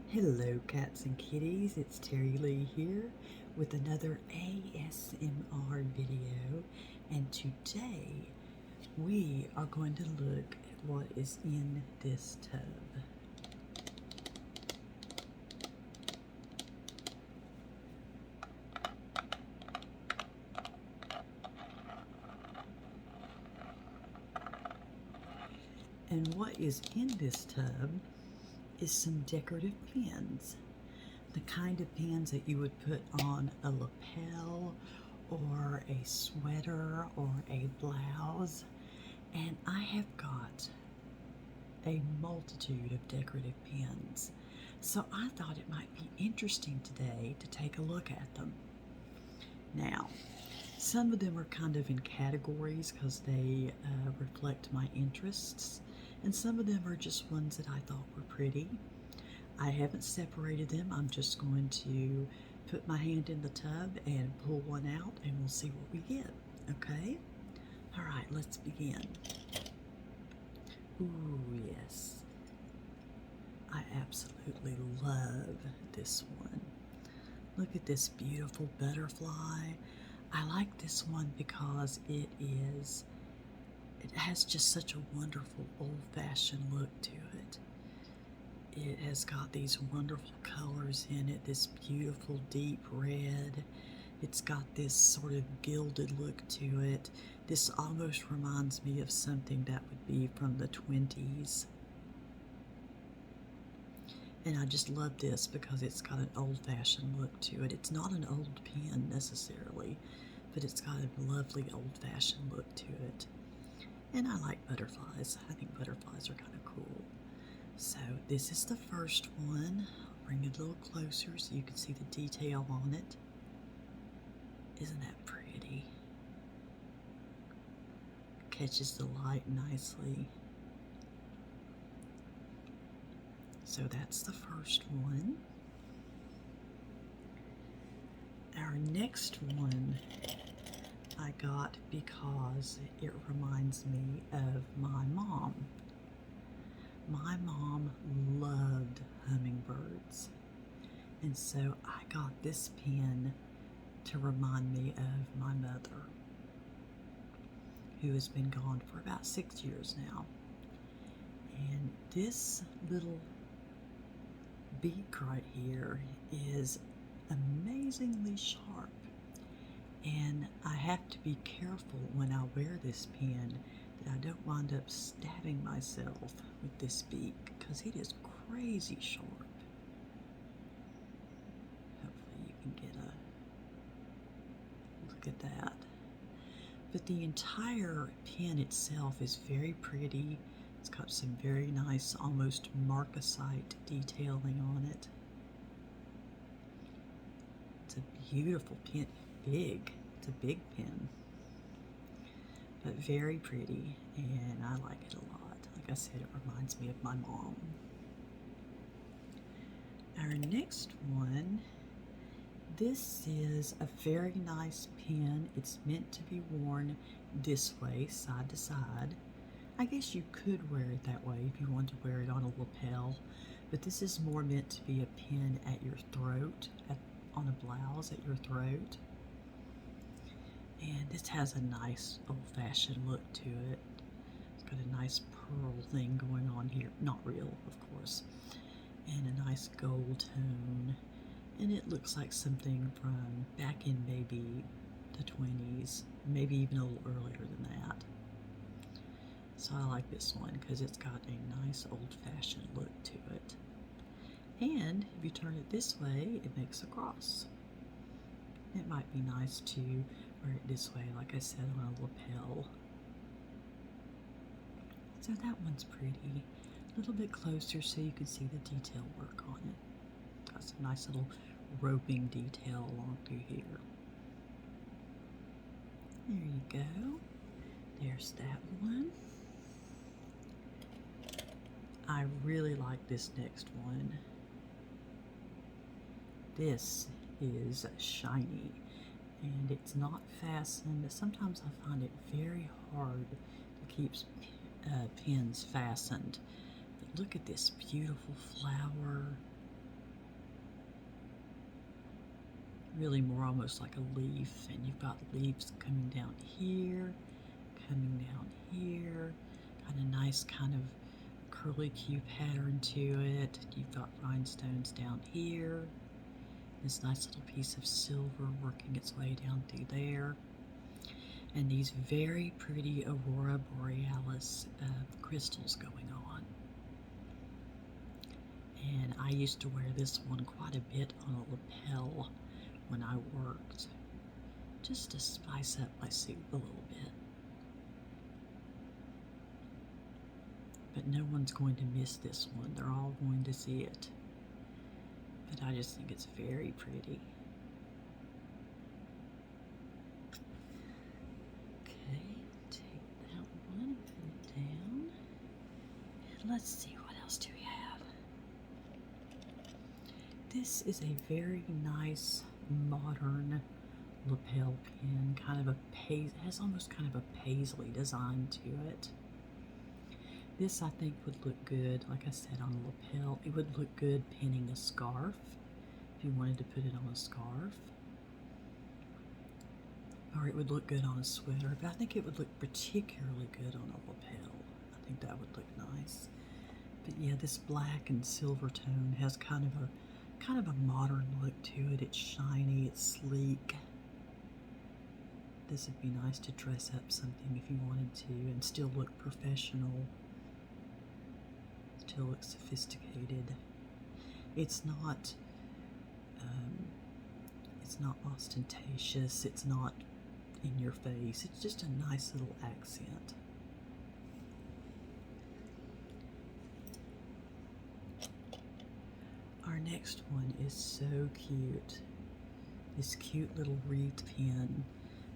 Hello cats and kitties, it's Terry Lee here with another ASMR video, and today we are going to look at what is in this tub. And what is in this tub is some decorative pins. The kind of pins that you would put on a lapel or a sweater or a blouse. And I have got a multitude of decorative pins. So I thought it might be interesting today to take a look at them. Now, some of them are kind of in categories because they reflect my interests, and some of them are just ones that I thought were pretty. I haven't separated them. I'm just going to put my hand in the tub and pull one out, and we'll see what we get, okay? All right, let's begin. Ooh, yes. I absolutely love this one. Look at this beautiful butterfly. I like this one because it has just such a wonderful old-fashioned look to it. It has got these wonderful colors in it, this beautiful deep red. It's got this sort of gilded look to it. This almost reminds me of something that would be from the 20s. And I just love this because it's got an old-fashioned look to it. It's not an old pen necessarily, but it's got a lovely old-fashioned look to it. And I like butterflies. I think butterflies are kind of cool. So this is the first one. I'll bring it a little closer so you can see the detail on it. Isn't that pretty? Catches the light nicely. So that's the first one. Our next one I got because it reminds me of my mom. My mom loved hummingbirds, and so I got this pin to remind me of my mother, who has been gone for about 6 years now. And this little beak right here is amazingly sharp, and I have to be careful when I wear this pin that I don't wind up stabbing myself with this beak because it is crazy sharp. Hopefully you can get a look at that. But the entire pin itself is very pretty. It's got some very nice, almost marcasite detailing on it. It's a beautiful pin. Big. It's a big pin. But very pretty, and I like it a lot. Like I said, it reminds me of my mom. Our next one, this is a very nice pin. It's meant to be worn this way, side to side. I guess you could wear it that way if you want to wear it on a lapel, but this is more meant to be a pin at your throat, on a blouse at your throat. And this has a nice old-fashioned look to it. It's got a nice pearl thing going on here. Not real, of course. And a nice gold tone. And it looks like something from back in maybe the 20s, maybe even a little earlier than that. So I like this one because it's got a nice old-fashioned look to it. And if you turn it this way, it makes a cross. It might be nice to wear it this way, like I said, on a lapel. So that one's pretty. A little bit closer so you can see the detail work on it. Got some nice little roping detail along through here. There you go. There's that one. I really like this next one. This is shiny, and it's not fastened. Sometimes I find it very hard to keep pins fastened. But look at this beautiful flower. really more almost like a leaf, and you've got leaves coming down here, got a nice kind of curly Q pattern to it. You've got rhinestones down here, this nice little piece of silver working its way down through there, and these very pretty Aurora Borealis crystals going on. And I used to wear this one quite a bit on a lapel when I worked, just to spice up my soup a little bit. But no one's going to miss this one. They're all going to see it. But I just think it's very pretty. Okay, take that one, put it down. And let's see, what else do we have? This is a very nice modern lapel pin, kind of it has almost kind of a paisley design to it. This I think would look good, like I said, on a lapel. It would look good pinning a scarf, if you wanted to put it on a scarf. Or it would look good on a sweater, but I think it would look particularly good on a lapel. I think that would look nice. But yeah, this black and silver tone has kind of a modern look to it. It's shiny, it's sleek. This would be nice to dress up something if you wanted to and still look professional, still look sophisticated. It's not ostentatious, it's not in your face, it's just a nice little accent. Our next one is so cute. This cute little wreath pin.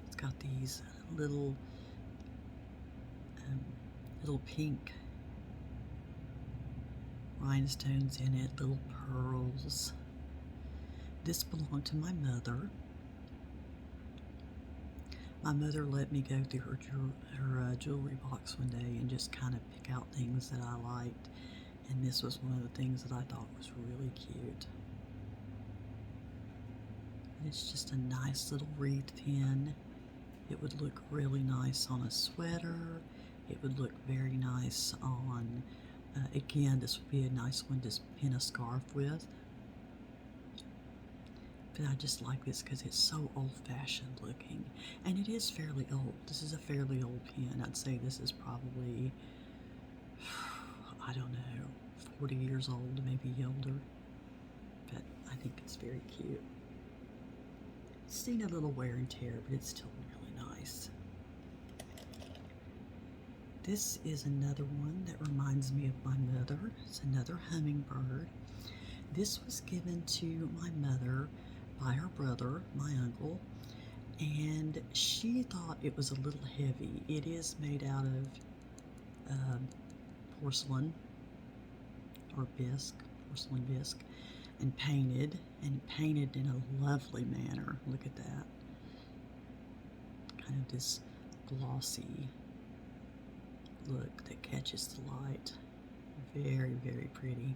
It's got these little pink rhinestones in it, little pearls. This belonged to my mother. My mother let me go through her jewelry box one day and just kind of pick out things that I liked. And this was one of the things that I thought was really cute. And it's just a nice little wreath pin. It would look really nice on a sweater. It would look very nice on, again, this would be a nice one to pin a scarf with. But I just like this because it's so old-fashioned looking. And it is fairly old. This is a fairly old pin. I'd say this is probably, I don't know, 40 years old, maybe older. But I think it's very cute. It's seen a little wear and tear, but it's still really nice. This is another one that reminds me of my mother. It's another hummingbird. This was given to my mother by her brother, my uncle, and she thought it was a little heavy. It is made out of porcelain or porcelain bisque, and painted in a lovely manner. Look at that. Kind of this glossy look that catches the light. Very, very pretty.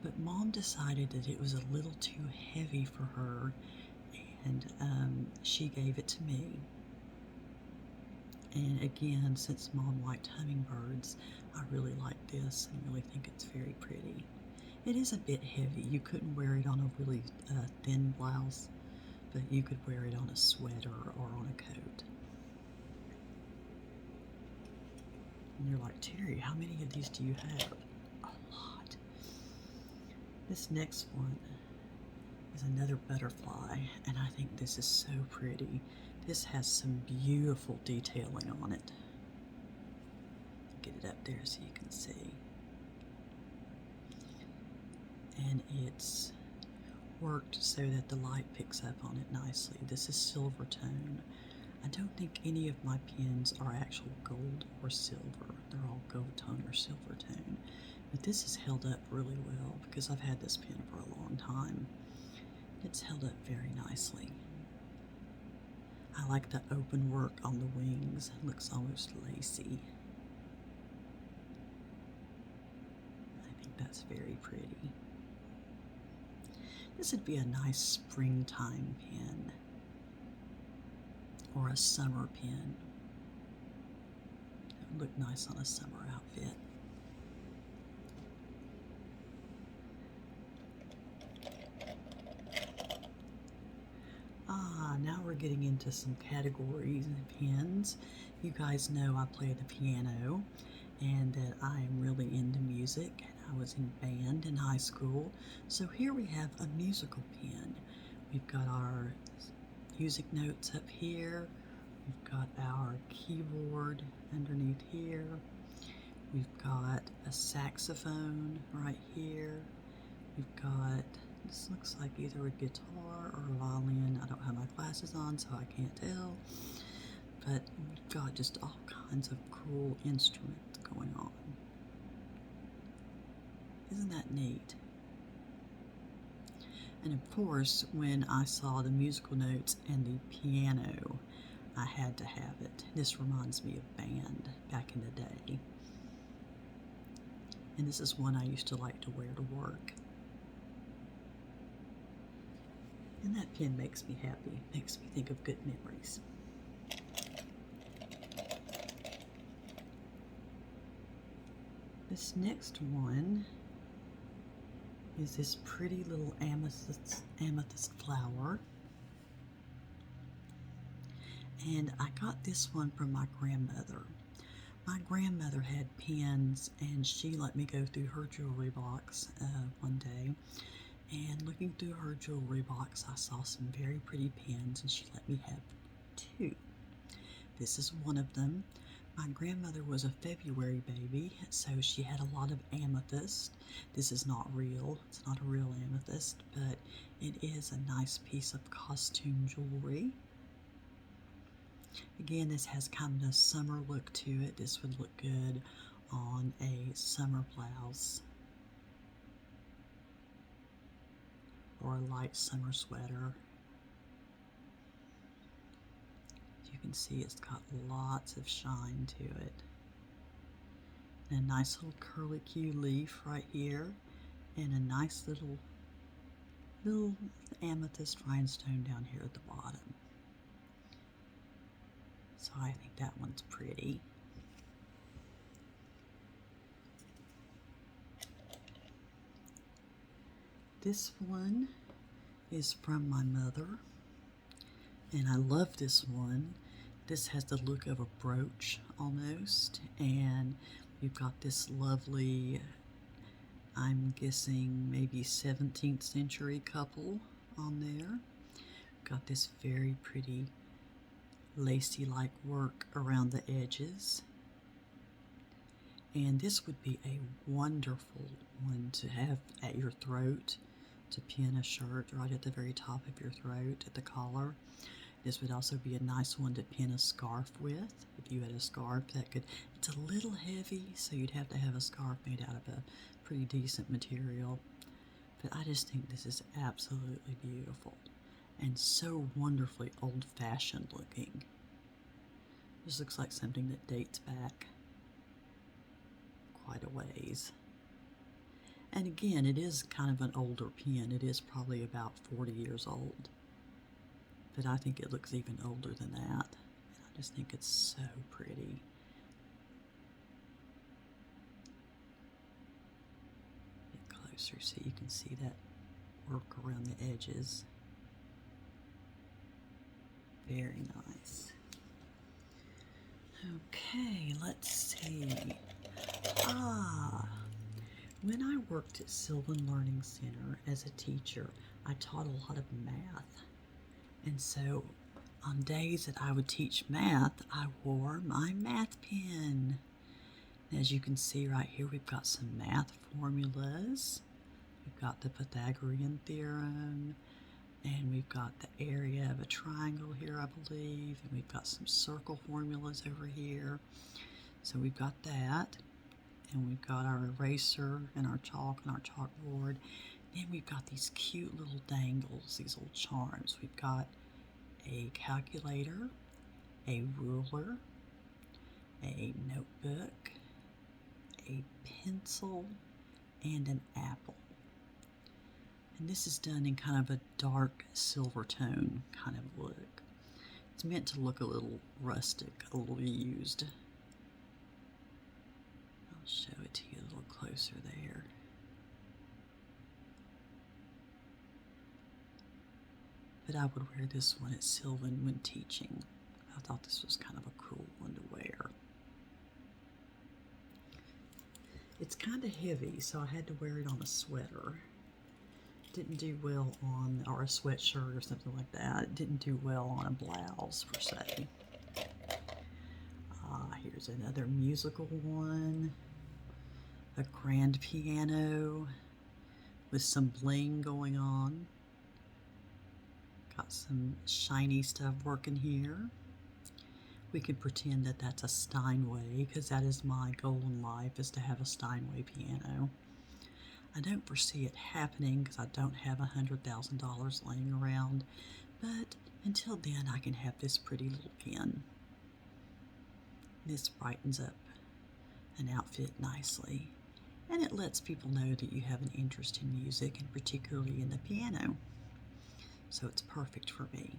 But Mom decided that it was a little too heavy for her, and she gave it to me. And again, since Mom liked hummingbirds, I really like this and really think it's very pretty. It is a bit heavy. You couldn't wear it on a really thin blouse, but you could wear it on a sweater or on a coat. And you're like, Terry, how many of these do you have? A lot. This next one is another butterfly, and I think this is so pretty. This has some beautiful detailing on it. Get it up there so you can see. And it's worked so that the light picks up on it nicely. This is silver tone. I don't think any of my pins are actual gold or silver. They're all gold tone or silver tone. But this is held up really well because I've had this pin for a long time. It's held up very nicely. I like the open work on the wings. It looks almost lacy. I think that's very pretty. This would be a nice springtime pen or a summer pen. It would look nice on a summer outfit. Now we're getting into some categories of pens. You guys know I play the piano and that I am really into music. I was in band in high school. So here we have a musical pen. We've got our music notes up here. We've got our keyboard underneath here. We've got a saxophone right here. We've got, this looks like either a guitar or a violin. I don't have my glasses on, so I can't tell. But we've got just all kinds of cool instruments going on. Isn't that neat? And of course, when I saw the musical notes and the piano, I had to have it. This reminds me of band back in the day. And this is one I used to like to wear to work. And that pen makes me happy, makes me think of good memories. This next one is this pretty little amethyst flower. And I got this one from my grandmother. My grandmother had pens, and she let me go through her jewelry box one day. And looking through her jewelry box, I saw some very pretty pens, and she let me have two. This is one of them. My grandmother was a February baby, so she had a lot of amethyst. This is not real. It's not a real amethyst, but it is a nice piece of costume jewelry. Again, this has kind of a summer look to it. This would look good on a summer blouse or a light summer sweater. You can see it's got lots of shine to it. And a nice little curlicue leaf right here, and a nice little amethyst rhinestone down here at the bottom. So I think that one's pretty. This one is from my mother, and I love this one. This has the look of a brooch almost, and we've got this lovely, I'm guessing maybe 17th century couple on there. Got this very pretty lacy-like work around the edges. And this would be a wonderful one to have at your throat, to pin a shirt right at the very top of your throat at the collar. This would also be a nice one to pin a scarf with. If you had a scarf that could, it's a little heavy, so you'd have to have a scarf made out of a pretty decent material. But I just think this is absolutely beautiful and so wonderfully old-fashioned looking. This looks like something that dates back quite a ways. And again, it is kind of an older pen. It is probably about 40 years old. But I think it looks even older than that. And I just think it's so pretty. Get closer so you can see that work around the edges. Very nice. Okay, let's see. When I worked at Sylvan Learning Center as a teacher, I taught a lot of math. And so on days that I would teach math, I wore my math pen. As you can see right here, we've got some math formulas. We've got the Pythagorean theorem, and we've got the area of a triangle here, I believe, and we've got some circle formulas over here. So we've got that, and we've got our eraser and our chalk and our chalkboard. Then we've got these cute little dangles, these little charms. We've got a calculator, a ruler, a notebook, a pencil, and an apple. And this is done in kind of a dark silver tone kind of look. It's meant to look a little rustic, a little used. I'll show it to you a little closer there. But I would wear this one at Sylvan when teaching. I thought this was kind of a cool one to wear. It's kind of heavy, so I had to wear it on a sweater. Didn't do well on, or a sweatshirt or something like that. It didn't do well on a blouse per se. Here's another musical one. A grand piano with some bling going on. Got some shiny stuff working here. We could pretend that that's a Steinway, because that is my goal in life, is to have a Steinway piano. I don't foresee it happening because I don't have $100,000 laying around, but until then I can have this pretty little pen. This brightens up an outfit nicely, and it lets people know that you have an interest in music, and particularly in the piano. So it's perfect for me.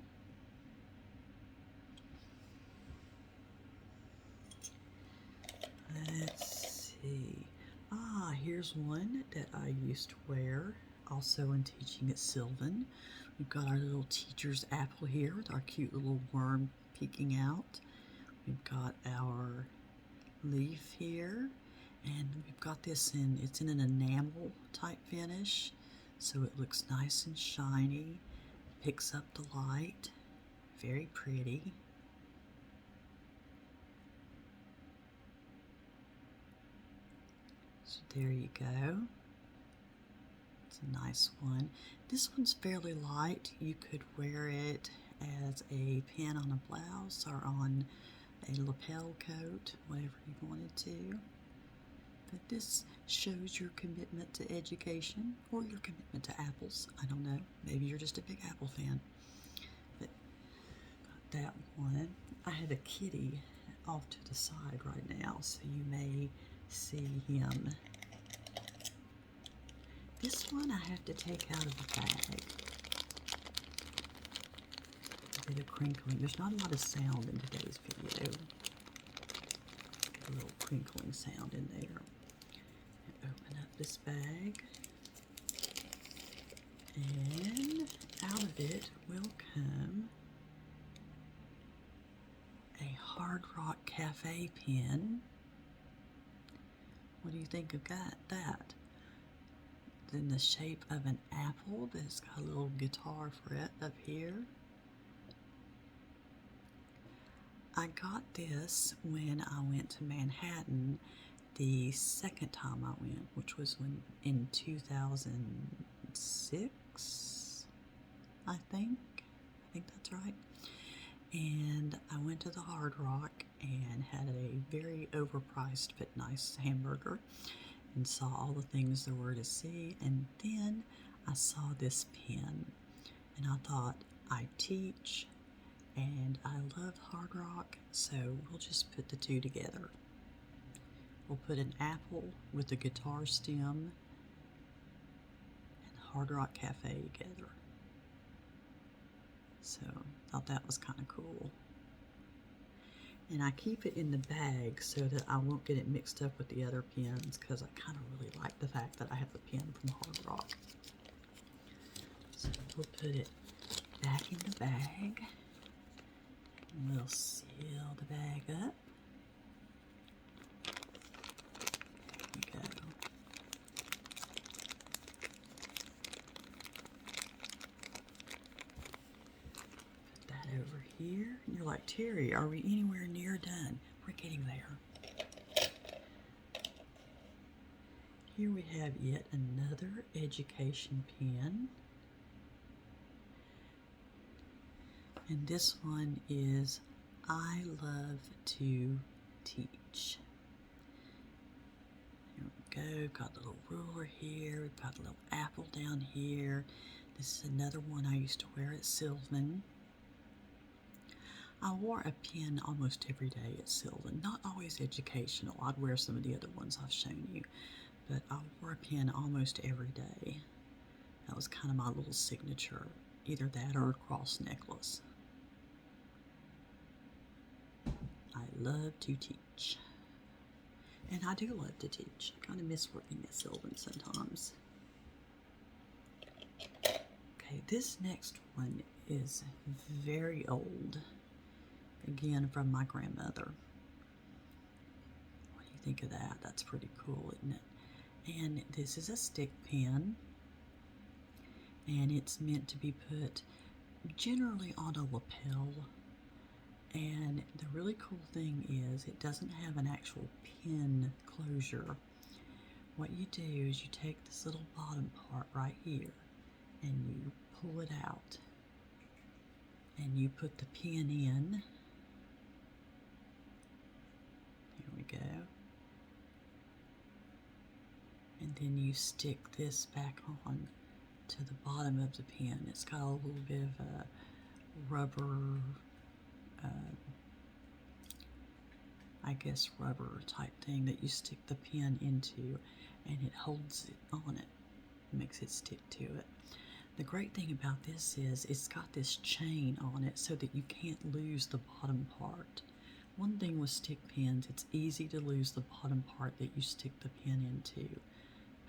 Let's see. Here's one that I used to wear, also in teaching at Sylvan. We've got our little teacher's apple here with our cute little worm peeking out. We've got our leaf here, and we've got this it's in an enamel type finish, so it looks nice and shiny, picks up the light, very pretty. So there you go. It's a nice one. This one's fairly light. You could wear it as a pin on a blouse or on a lapel coat, whatever you wanted to. But this shows your commitment to education or your commitment to apples. I don't know. Maybe you're just a big apple fan. But got that one. I have a kitty off to the side right now, so you may see him. This one I have to take out of the bag. A bit of crinkling. There's not a lot of sound in today's video. A little crinkling sound in there. And open up this bag. And out of it will come a Hard Rock Cafe pen. What do you think of that? In the shape of an apple that's got a little guitar fret up here. I got this when I went to Manhattan the second time I went, which was in 2006, I think that's right. And I went to the Hard Rock and had a very overpriced but nice hamburger and saw all the things there were to see, and then I saw this pen and I thought, I teach and I love Hard Rock, so we'll just put the two together. We'll put an apple with a guitar stem and Hard Rock Cafe together. So I thought that was kind of cool. And I keep it in the bag so that I won't get it mixed up with the other pens, because I kind of really like the fact that I have a pen from Hard Rock. So we'll put it back in the bag. And we'll seal the bag up. There we go. Over here, and you're like, Terry, are we anywhere near done? We're getting there. Here we have yet another education pen, and this one is I love to teach. Here we go. Got a little ruler here. We've got a little apple down here. This is another one I used to wear at Sylvan. I wore a pen almost every day at Sylvan, not always educational. I'd wear some of the other ones I've shown you, but I wore a pen almost every day. That was kind of my little signature, either that or a cross necklace. I love to teach. And I do love to teach. I kind of miss working at Sylvan sometimes. Okay, this next one is very old. Again, from my grandmother. What do you think of that? That's pretty cool, isn't it? And this is a stick pin. And it's meant to be put generally on a lapel. And the really cool thing is it doesn't have an actual pin closure. What you do is you take this little bottom part right here and you pull it out and you put the pin in. Here we go. And then you stick this back on to the bottom of the pin. It's got a little bit of a rubber, I guess rubber type thing that you stick the pin into, and it holds it on it, makes it stick to it. The great thing about this is it's got this chain on it so that you can't lose the bottom part. One thing with stick pins, it's easy to lose the bottom part that you stick the pin into,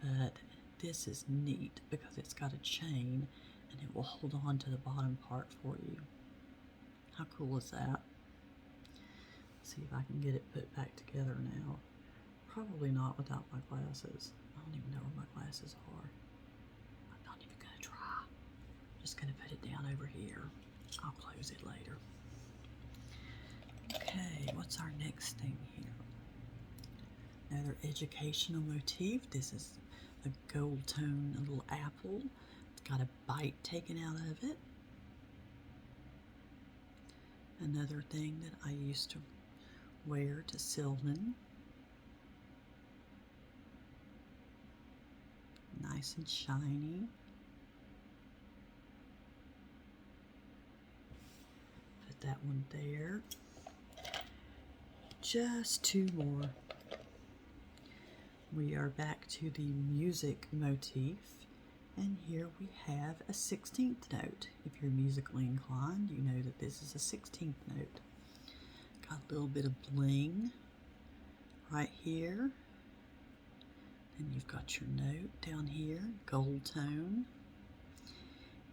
but this is neat because it's got a chain and it will hold on to the bottom part for you. How cool is that? Let's see if I can get it put back together now. Probably not without my glasses. I don't even know where my glasses are. I'm not even gonna try. I'm just gonna put it down over here. I'll close it later. Okay, what's our next thing here? Another educational motif. This is a gold tone little apple. It's got a bite taken out of it. Another thing that I used to wear to Sylvan. Nice and shiny. Put that one there. Just two more. We are back to the music motif, and here we have a 16th note. If you're musically inclined, you know that this is a 16th note. Got a little bit of bling right here. And you've got your note down here, gold tone.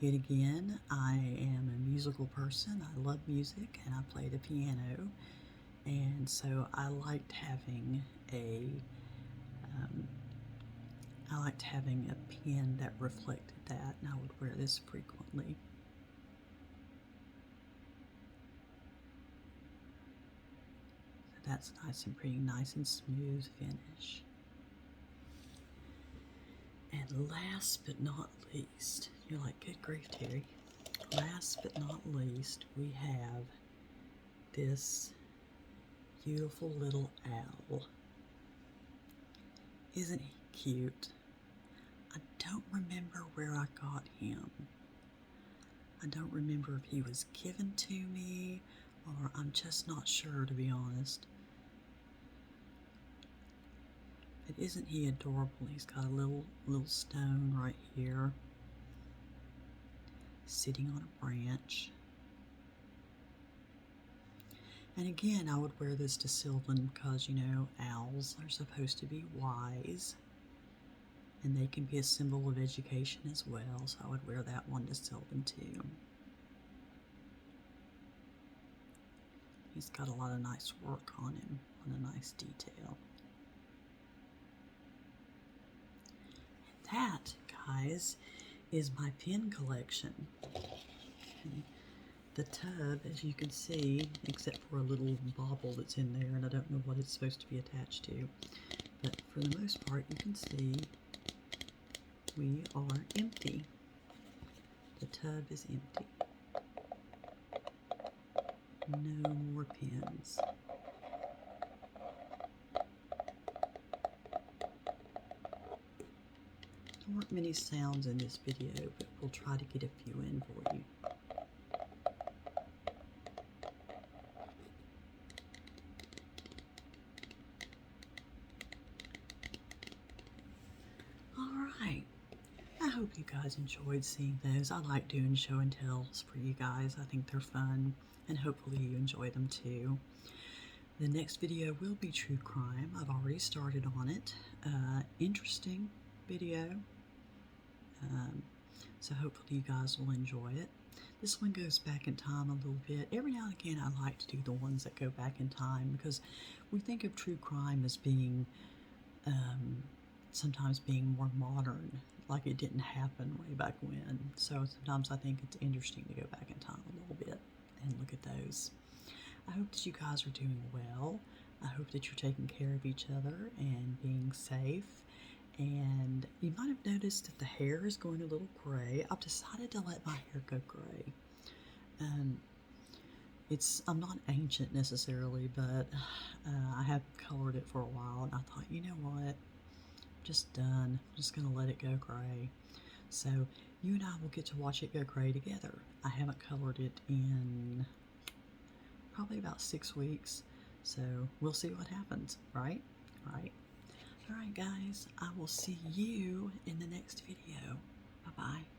Yet again, I am a musical person. I love music and I play the piano. And so I liked having a pen that reflected that, and I would wear this frequently. So that's nice and pretty, nice and smooth finish. And last but not least, you're like, good grief, Terry. Last but not least, we have this beautiful little owl. Isn't he cute? I don't remember where I got him. I don't remember if he was given to me, or I'm just not sure, to be honest. But isn't he adorable? He's got a little stone right here, sitting on a branch. And again, I would wear this to Sylvan because, you know, owls are supposed to be wise. And they can be a symbol of education as well, so I would wear that one to Sylvan too. He's got a lot of nice work on him, on a nice detail. And that, guys, is my pin collection. And the tub, as you can see, except for a little bauble that's in there, and I don't know what it's supposed to be attached to, but for the most part, you can see we are empty. The tub is empty. No more pins. There weren't many sounds in this video, but we'll try to get a few in for you. All right. I hope you guys enjoyed seeing those. I like doing show and tells for you guys. I think they're fun, and hopefully you enjoy them too. The next video will be true crime. I've already started on it. Interesting video. So hopefully you guys will enjoy it. This one goes back in time a little bit. Every now and again I like to do the ones that go back in time because we think of true crime as being sometimes being more modern, like it didn't happen way back when. So sometimes I think it's interesting to go back in time a little bit and look at those. I hope that you guys are doing well. I hope that you're taking care of each other and being safe. And you might have noticed that the hair is going a little gray. I've decided to let my hair go gray. I'm not ancient necessarily, but I have colored it for a while, and I thought, you know what, I'm just done. I'm just gonna let it go gray. So you and I will get to watch it go gray together. I haven't colored it in probably about 6 weeks, so we'll see what happens, right? Right. All right, guys, I will see you in the next video. Bye-bye.